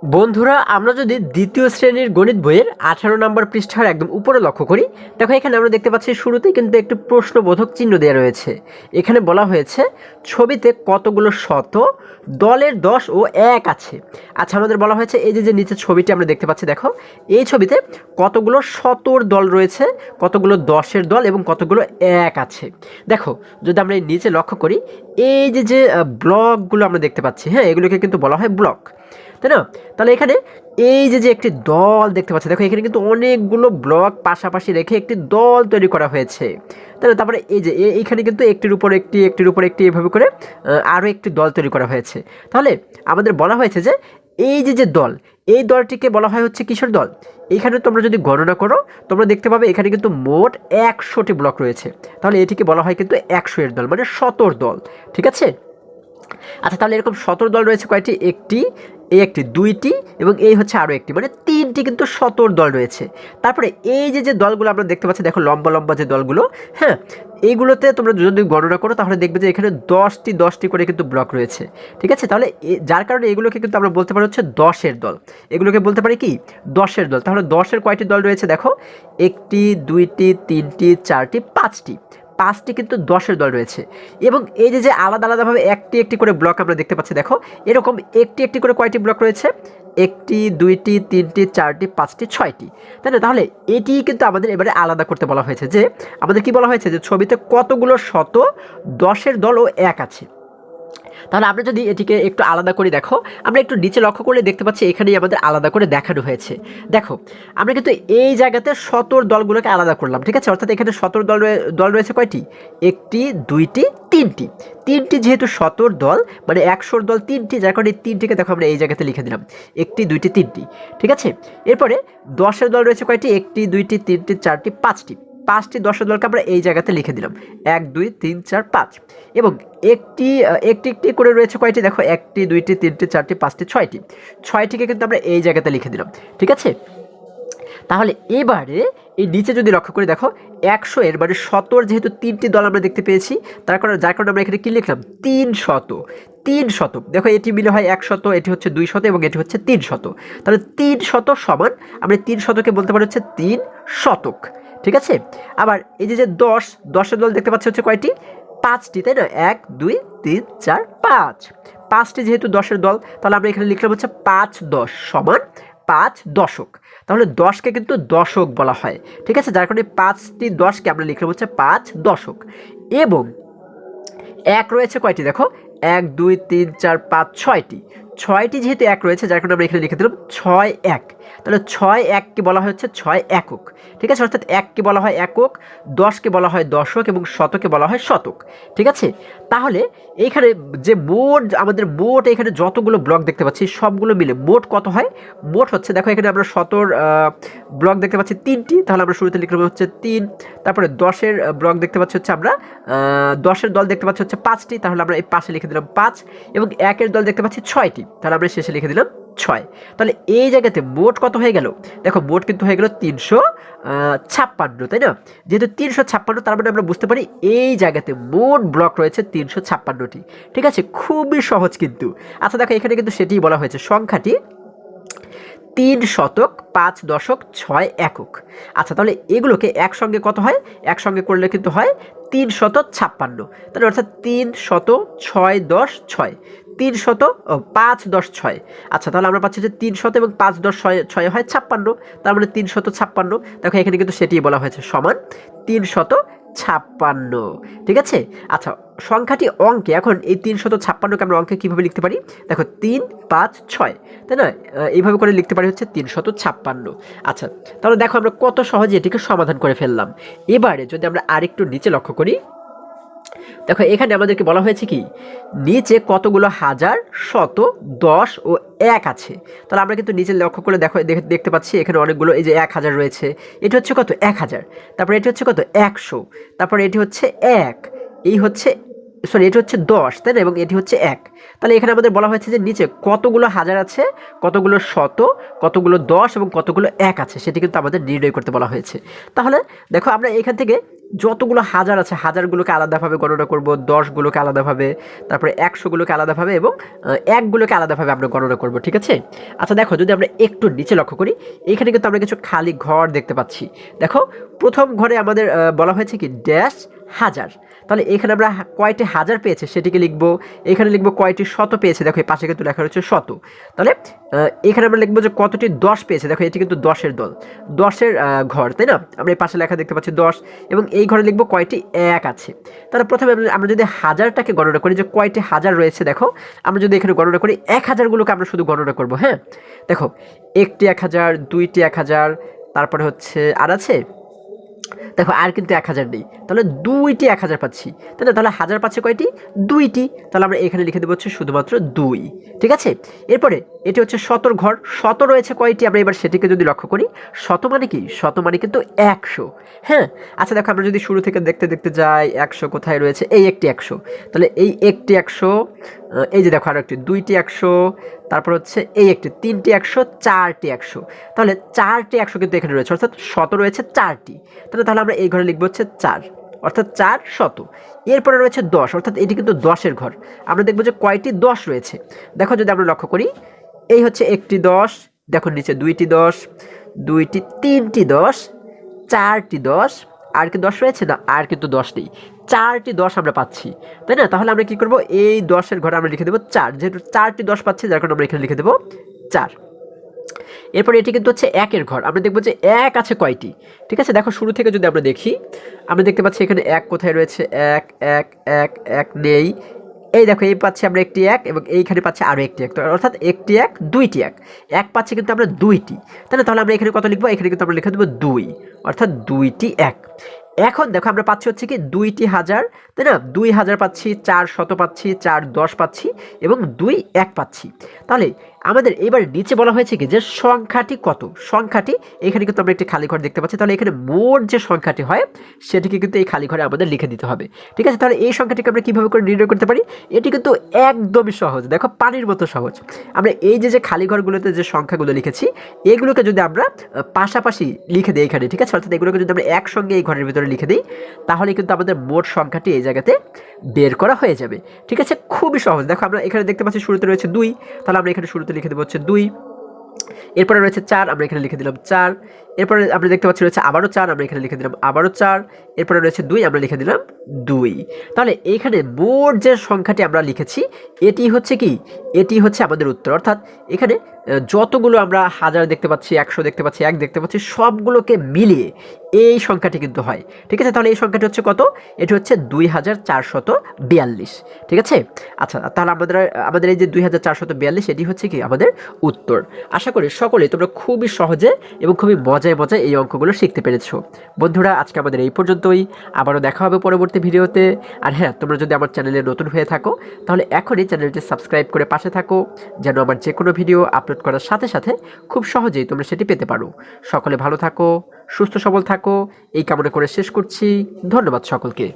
বন্ধুরা, আমরা যদি দ্বিতীয় শ্রেণীর গণিত বইয়ের 18 নম্বর পৃষ্ঠার একদম উপরে লক্ষ্য করি, দেখো এখানে আমরা দেখতে পাচ্ছি শুরুতেই কিন্তু একটি প্রশ্নবোধক চিহ্ন দেওয়া রয়েছে। এখানে বলা হয়েছে ছবিতে কতগুলো শত, দলের 10 ও 1 আছে। আচ্ছা, আমাদের বলা হয়েছে এই যে নিচে ছবিটি আমরা দেখতে পাচ্ছি, দেখো এই ছবিতে কতগুলো শতর দল রয়েছে, কতগুলো 10-এর দল এবং কতগুলো 1 আছে। দেখো যদি আমরা এই নিচে লক্ষ্য করি, এই যে ব্লকগুলো আমরা দেখতে পাচ্ছি, হ্যাঁ, এগুলোকে কিন্তু বলা হয় ব্লক, তাই না? তাহলে এখানে এই যে একটি দল দেখতে পাচ্ছি, দেখো এখানে কিন্তু অনেকগুলো ব্লক পাশাপাশি রেখে একটি দল তৈরি করা হয়েছে, তাই না? তারপরে এই যে এইখানে কিন্তু একটির উপর একটি এভাবে করে আরও একটি দল তৈরি করা হয়েছে। তাহলে আমাদের বলা হয়েছে যে এই যে দল, এই দলটিকে বলা হয় হচ্ছে কিসের দল? এইখানে তোমরা যদি গণনা করো, তোমরা দেখতে পাবে এখানে কিন্তু মোট 100টি ব্লক রয়েছে। তাহলে এটিকে বলা হয় কিন্তু 100-এর দল, মানে শতর দল, ঠিক আছে? আচ্ছা, তাহলে এরকম 17 দল রয়েছে কয়টি? একটি, দুইটি এবং এই হচ্ছে আরও একটি, মানে 3টি কিন্তু 17 দল রয়েছে। তারপরে এই যে দলগুলো আমরা দেখতে পাচ্ছি, দেখো লম্বা লম্বা যে দলগুলো, হ্যাঁ, এইগুলোতে তোমরা যদি গণনা করো তাহলে দেখবে যে এখানে 10টি করে কিন্তু ব্লক রয়েছে, ঠিক আছে? তাহলে যার কারণে এগুলোকে কিন্তু আমরা বলতে পারি হচ্ছে 10-এর দল। এগুলোকে বলতে পারি কি? 10-এর দল। তাহলে 10-এর কয়টি দল রয়েছে? দেখো একটি, দুইটি, তিনটি, চারটি, পাঁচটি কিন্তু 10-এর দল রয়েছে। এবং এই যে আলাদা আলাদাভাবে একটি করে ব্লক আমরা দেখতে পাচ্ছি, দেখো এরকম একটি করে কয়টি ব্লক রয়েছে? একটি, দুইটি, তিনটি, চারটি, পাঁচটি, ছয়টি, তাই না? তাহলে এটি কিন্তু আমাদের এবারে আলাদা করতে বলা হয়েছে, যে আমাদের কি বলা হয়েছে যে ছবিতে কতগুলো শত, 10-এর দল ও 1 আছে। তাহলে আমরা যদি এটিকে একটু আলাদা করে দেখো, আমরা একটু নিচে লক্ষ্য করলে দেখতে পাচ্ছি এখানেই আমাদের আলাদা করে দেখানো হয়েছে। দেখো আমরা কিন্তু এই জায়গাতে শতর দলগুলোকে আলাদা করলাম, ঠিক আছে? অর্থাৎ এখানে শতর দল রয়েছে কয়টি? একটি, দুইটি, তিনটি যেহেতু শতর দল, মানে 100-র দল 3টি, যার কারণে এই 3টিকে দেখো আমরা এই জায়গাতে লিখে দিলাম, একটি, দুইটি, তিনটি, ঠিক আছে? এরপরে 10-এর দল রয়েছে কয়টি? একটি, দুইটি, তিনটি, চারটি, পাঁচটি 10-এর দলকে আমরা এই জায়গাতে লিখে দিলাম, 1, 2, 3, 4, 5। এবং একটি করে রয়েছে কয়টি? দেখো একটি, দুইটি, তিনটি, চারটি, পাঁচটি, ছয়টিকে কিন্তু আমরা এই জায়গাতে লিখে দিলাম, ঠিক আছে? তাহলে এবারে এই নিচে যদি লক্ষ্য করে দেখো, 100-এর মানে শতর যেহেতু 3টি দল আমরা দেখতে পেয়েছি, যার কারণে আমরা এখানে কি লিখলাম? 300। দেখো এটি মিলে হয় 100, এটি হচ্ছে 200 এবং এটি হচ্ছে 300। তাহলে 300 সমান আমরা 300কে বলতে পারি হচ্ছে 3 শতক, ঠিক আছে? আবার এই যে 10-এর দল দেখতে পাচ্ছি হচ্ছে কয়টি? 5টি, তাই না? 1, 2, 3, 4, 5টি যেহেতু 10-এর দল, তাহলে আমরা এখানে লিখলাম হচ্ছে 5 10 সমান 5 দশক। তাহলে 10কে কিন্তু দশক বলা হয়, ঠিক আছে? যার কারণে 5টি 10কে আমরা লিখলাম হচ্ছে 5 দশক। এবং 1 রয়েছে কয়টি? দেখো 1, 2, 3, 4, 5, 6টি যেহেতু 1 রয়েছে, যার কারণে আমরা এখানে লিখে দিলাম 6 1। তাহলে 6 1কে বলা হচ্ছে 6 একক, ঠিক আছে? অর্থাৎ 1কে বলা হয় একক, 10কে বলা হয় দশক এবং শতকে বলা হয় শতক, ঠিক আছে? তাহলে এইখানে যে আমাদের মোট এখানে যতগুলো ব্লক দেখতে পাচ্ছি সবগুলো মিলে মোট কত হয়? মোট হচ্ছে, দেখো এখানে আমরা শতর ব্লক দেখতে পাচ্ছি 3টি, তাহলে আমরা শুরুতে লিখলাম হচ্ছে 3। তারপরে 10-এর ব্লক দেখতে পাচ্ছি হচ্ছে আমরা 10-এর দল দেখতে পাচ্ছি হচ্ছে 5টি, তাহলে আমরা এই পাশে লিখে দিলাম 5। এবং 1-এর দল দেখতে পাচ্ছি 6টি, তাহলে আমরা শেষে লিখে দিলাম 6। তাহলে এই জায়গাতে মোট কত হয়ে গেল? দেখো মোট কিন্তু হয়ে গেল 356, তাই না? যেহেতু 356, তার মানে আমরা বুঝতে পারি এই জায়গাতে মোট ব্লক রয়েছে 356টি, ঠিক আছে? খুবই সহজ কিন্তু। আচ্ছা দেখো এখানে কিন্তু সেটিই বলা হয়েছে, সংখ্যাটি 3 শতক 5 দশক 6 একক। আচ্ছা, তাহলে এগুলোকে একসঙ্গে কত হয়? একসঙ্গে করলে কিন্তু হয় 356। তাহলে অর্থাৎ 306 10 6, 5 10 6। আচ্ছা, তাহলে আমরা পাচ্ছি যে 300 এবং 5 10 6 হয় 56, তার মানে 356। দেখো এখানে কিন্তু সেটিই বলা হয়েছে, সমান 356, ঠিক আছে? আচ্ছা, সংখ্যাটি অঙ্কে, এখন এই 356কে আমরা অঙ্কে কীভাবে লিখতে পারি? দেখো 3 5 6, তাই না? এইভাবে করে লিখতে পারি হচ্ছে 356। আচ্ছা, তাহলে দেখো আমরা কত সহজে এটিকে সমাধান করে ফেললাম। এবারে যদি আমরা আরেকটু নিচে লক্ষ্য করি, দেখো এখানে আমাদেরকে বলা হয়েছে কি, নিচে কতগুলো হাজার, শত, 10 ও 1 আছে। তাহলে আমরা কিন্তু নিচে লক্ষ্য করে দেখতে পাচ্ছি এখানে অনেকগুলো, এই যে 1000 রয়েছে, এটি হচ্ছে কত? 1000। তারপরে এটি হচ্ছে কত? 100। তারপরে এটি হচ্ছে 1, এই হচ্ছে, সরি এটি হচ্ছে 10, তাই না? এবং এটি হচ্ছে 1। তাহলে এখানে আমাদের বলা হয়েছে যে নিচে কতগুলো হাজার আছে, কতগুলো শত, কতগুলো 10 এবং কতগুলো 1 আছে, সেটি কিন্তু আমাদের নির্ণয় করতে বলা হয়েছে। তাহলে দেখো আমরা এখান থেকে যতগুলো হাজার আছে হাজারগুলোকে আলাদাভাবে গণনা করব, 10গুলোকে আলাদাভাবে, তারপরে 100গুলোকে আলাদাভাবে এবং 1গুলোকে আলাদাভাবে আমরা গণনা করব, ঠিক আছে। আচ্ছা দেখো, যদি আমরা একটু নিচে লক্ষ্য করি, এখানে কিন্তু আমরা কিছু খালি ঘর দেখতে পাচ্ছি। দেখো প্রথম ঘরে আমাদের বলা হয়েছে কি ড্যাশ হাজার, তাহলে এখানে আমরা কয়টি হাজার পেয়েছে সেটিকে লিখবো, এখানে লিখবো কয়টি শত পেয়েছে, দেখো এই পাশে কিন্তু লেখা রয়েছে শত, তাহলে এখানে আমরা লিখবো যে কতটি 10 পেয়েছে, দেখো এটি কিন্তু 10-এর দল, 10-এর ঘর, তাই না। আমরা এই পাশে লেখা দেখতে পাচ্ছি 10, এবং এই ঘরে লিখবো কয়টি 1 আছে। তাহলে প্রথমে আমরা যদি হাজারটাকে গণনা করি যে কয়টি হাজার রয়েছে, দেখো আমরা যদি এখানে গণনা করি 1000গুলোকে আমরা শুধু গণনা করবো। হ্যাঁ দেখো, একটি 1000, দুইটি 1000, তারপরে হচ্ছে আর আছে, দেখো আর কিন্তু 1000 নেই, তাহলে দুইটি 1000 পাচ্ছি, তাই না। তাহলে হাজার পাচ্ছে কয়টি, দুইটি, তাহলে আমরা এখানে লিখে দেবো হচ্ছে শুধুমাত্র 2, ঠিক আছে। এরপরে এটি হচ্ছে শতর ঘর, শত রয়েছে কয়টি, আমরা এবার সেটিকে যদি লক্ষ্য করি, শত মানে কি, শত মানে কিন্তু 100। হ্যাঁ আচ্ছা দেখো, আমরা যদি শুরু থেকে দেখতে দেখতে যাই, 100 কোথায় রয়েছে, এই একটি 100, তাহলে এই একটি 100, এই যে দেখো আরো একটি, দুইটি 100, তারপর হচ্ছে এই একটি, তিনটি 100, চারটি 100, তাহলে চারটি 100 কিন্তু এখানে রয়েছে, অর্থাৎ শত রয়েছে 4টি, তাহলে আমরা এই ঘরে লিখবো হচ্ছে 4, অর্থাৎ 4 শত। এরপরে রয়েছে 10, অর্থাৎ এটি কিন্তু 10-এর ঘর, আমরা দেখবো যে কয়টি 10 রয়েছে। দেখো যদি আমরা লক্ষ্য করি, এই হচ্ছে একটি 10, দেখো নিচে দুইটি 10, দুইটি, তিনটি 10, চারটি 10, আর কি 10 রয়েছে না, আর কিন্তু 10 নেই, 4টি 10 আমরা পাচ্ছি, তাই না। তাহলে আমরা কি করব, এই 10-এর ঘরে আমরা লিখে দেবো 4, যেহেতু 4টি 10 পাচ্ছি যার কারণে আমরা এখানে লিখে দেবো 4। এরপরে এটি কিন্তু হচ্ছে 1-এর ঘর, আমরা দেখবো যে 1 আছে কয়টি, ঠিক আছে। দেখো শুরু থেকে যদি আমরা দেখি, আমরা দেখতে পাচ্ছি এখানে 1 কোথায় রয়েছে, 1 1 1 1 নেই, এই দেখো এই পাচ্ছি আমরা একটি 1, এবং এইখানে পাচ্ছি আরও একটি 1, অর্থাৎ একটি 1, দুইটি 1 পাচ্ছি কিন্তু আমরা দুইটি, তাহলে আমরা এখানে কত লিখবো, এখানে কিন্তু আমরা লিখে দেবো 2, অর্থাৎ দুইটি 1। এখন দেখো আমরা পাচ্ছি হচ্ছে কি দুইটি হাজার, তাই না, 2000 পাচ্ছি, 400 পাচ্ছি, 410 পাচ্ছি, এবং 21 পাচ্ছি। তাহলে আমাদের এবার নিচে বলা হয়েছে কি যে সংখ্যাটি কত, সংখ্যাটি, এখানে কিন্তু আমরা একটি খালি ঘর দেখতে পাচ্ছি, তাহলে এখানে মোট যে সংখ্যাটি হয় সেটিকে কিন্তু এই খালি ঘরে আমাদের লিখে দিতে হবে, ঠিক আছে। তাহলে এই সংখ্যাটিকে আমরা কীভাবে করে নির্ণয় করতে পারি, এটি কিন্তু একদমই সহজ, দেখো পানির মতো সহজ। আমরা এই যে খালি ঘরগুলোতে যে সংখ্যাগুলো লিখেছি, এগুলোকে যদি আমরা পাশাপাশি লিখে দিই এখানে, ঠিক আছে, অর্থাৎ এগুলোকে যদি আমরা একসঙ্গে এই ঘরের ভিতরে লিখে দিই, তাহলে কিন্তু আমাদের মোট সংখ্যাটি এই জায়গাতে বের করা হয়ে যাবে, ঠিক আছে। খুবই সহজ। দেখো আমরা এখানে দেখতে পাচ্ছি শুরুতে রয়েছে 2, তাহলে আমরা এখানে শুরুতে লিখে দেবো হচ্ছে 2, এরপরে রয়েছে 4, আমরা এখানে লিখে দিলাম 4, এরপরে আমরা দেখতে পাচ্ছি রয়েছে আবারও 4, আমরা এখানে লিখে দিলাম আবারও 4, এরপরে রয়েছে 2, আমরা লিখে দিলাম 2। তাহলে এইখানে মোট যে সংখ্যাটি আমরা লিখেছি এটি হচ্ছে কি, এটি হচ্ছে আমাদের উত্তর, অর্থাৎ এখানে যতগুলো আমরা হাজার দেখতে পাচ্ছি, 100 দেখতে পাচ্ছি, 1 দেখতে পাচ্ছি, সবগুলোকে মিলিয়ে এই সংখ্যাটি কিন্তু হয়, ঠিক আছে। তাহলে এই সংখ্যাটি হচ্ছে কত, এটি হচ্ছে 2442, ঠিক আছে। আচ্ছা তাহলে আমাদের এই যে 2442, এটি হচ্ছে কি আমাদের উত্তর। আশা করি সকলেই তোমরা খুবই সহজে এবং খুবই মজায় মজায় এই অঙ্কগুলো শিখতে পেরেছো। বন্ধুরা আজকে আমাদের এই পর্যন্তই, আবারও দেখা হবে পরবর্তী ভিডিওতে। আর হ্যাঁ, তোমরা যদি আমার চ্যানেলে নতুন হয়ে থাকো তাহলে এখনই চ্যানেলটি সাবস্ক্রাইব করে পাশে থাকো, যেন আমার যে কোনো ভিডিও আপলোড করার সাথে সাথে খুব সহজেই তোমরা সেটি পেতে পারো। সকলে ভালো থাকো, সুস্থ সবল থাকো, এই কামনা করে শেষ করছি। ধন্যবাদ সকলকে।